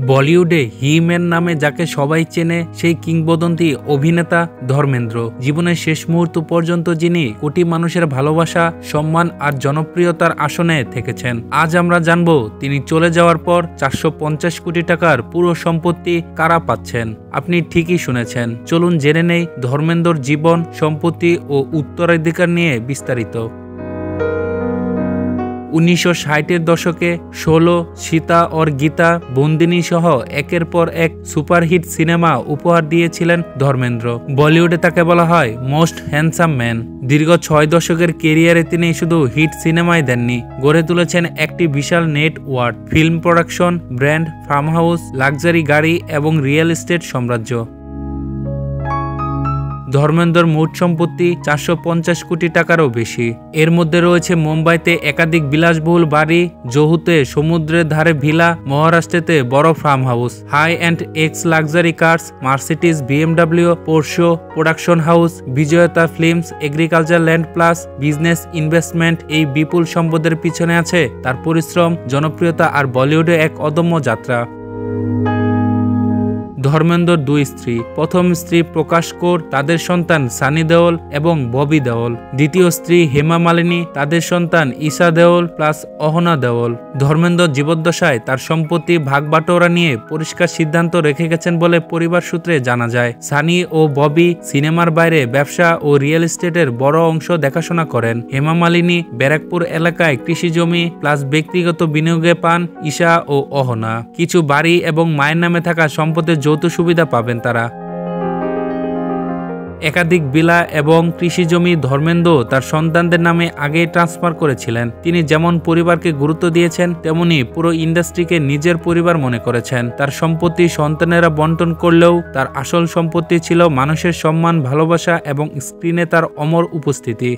বলিউডে হি ম্যান নামে যাকে সবাই চেনে সেই কিংবদন্তি অভিনেতা ধর্মেন্দ্র জীবনের শেষ মুহূর্ত পর্যন্ত যিনি কোটি মানুষের ভালোবাসা, সম্মান আর জনপ্রিয়তার আসনে থেকেছেন। আজ আমরা জানব তিনি চলে যাওয়ার পর 450 কোটি টাকার পুরো সম্পত্তি কারা পাচ্ছেন। আপনি ঠিকই শুনেছেন, চলুন জেনে নেই ধর্মেন্দ্রর জীবন, সম্পত্তি ও উত্তরাধিকার নিয়ে বিস্তারিত। 1960-এর দশকে 16, সীতা और গীতা, বন্দিনী সহ একের পর এক সুপারহিট সিনেমা উপহার দিয়েছিলেন ধর্মেন্দ্র। বলিউডে তাকে বলা হয় মোস্ট হ্যান্ডসাম ম্যান। দীর্ঘ 6 দশকের কেরিয়ারে তিনি শুধু হিট সিনেমাই দেননি, গড়ে তুলেছেন একটি বিশাল network, film production, brand, farm house, luxury গাড়ি এবং রিয়েল এস্টেট সাম্রাজ্য। ধর্মেন্দ্রর মোট সম্পত্তি 450 কোটি টাকারও বেশি। এর মধ্যে রয়েছে মুম্বাইতে একাধিক বিলাসবহুল বাড়ি, জহুতে সমুদ্রের ধারে ভিলা, মহারাষ্ট্রেতে বড় farm house, high and ex luxury cars, Mercedes, BMW, Porsche, production house, Vijayta films, agriculture land plus business investment. এই বিপুল সম্পদের পিছনে আছে তার পরিশ্রম, জনপ্রিয়তা আর বলিউডে এক অদম্য যাত্রা। ধর্মেন্দ্রর 2 স্ত্রী। প্রথম স্ত্রী প্রকাশ কৌর, তাদের সন্তান সানি দেওল এবং ববি দেওল। দ্বিতীয় স্ত্রী হেমা মালিনী, তাদের সন্তান ঈশা দেওল প্লাস অহনা দেওল। ধর্মেন্দ্র জীবদ্দশায় তার সম্পত্তি ভাগবাটোয়ারা নিয়ে পরিষ্কার সিদ্ধান্ত রেখে গেছেন বলে পরিবার সূত্রে জানা যায়। সানি ও ববি সিনেমার বাইরে ব্যবসা ও রিয়েল এস্টেটের বড় অংশ দেখাশোনা করেন। হেমা মালিনী ব্যারাকপুর এলাকায় কৃষি জমি প্লাস ব্যক্তিগত বিনিয়োগে পান ঈশা ও অহনা। কিছু বাড়ি এবং মায়ের নামে থাকা সম্পত্তির যৌথ সুবিধা পাবেন তারা। একাধিক বিলা এবং কৃষি জমি ধর্মেন্দ্র তার সন্তানদের নামে আগে ট্রান্সফার করেছিলেন। তিনি যেমন পরিবারকে গুরুত্ব দিয়েছেন, তেমনি পুরো ইন্ডাস্ট্রিকে নিজের পরিবার মনে করেছেন। তার সম্পত্তি সন্তানেরা বন্টন করলেও তার আসল সম্পত্তি ছিল মানুষের সম্মান, ভালোবাসা এবং স্ক্রিনে তার অমর উপস্থিতি।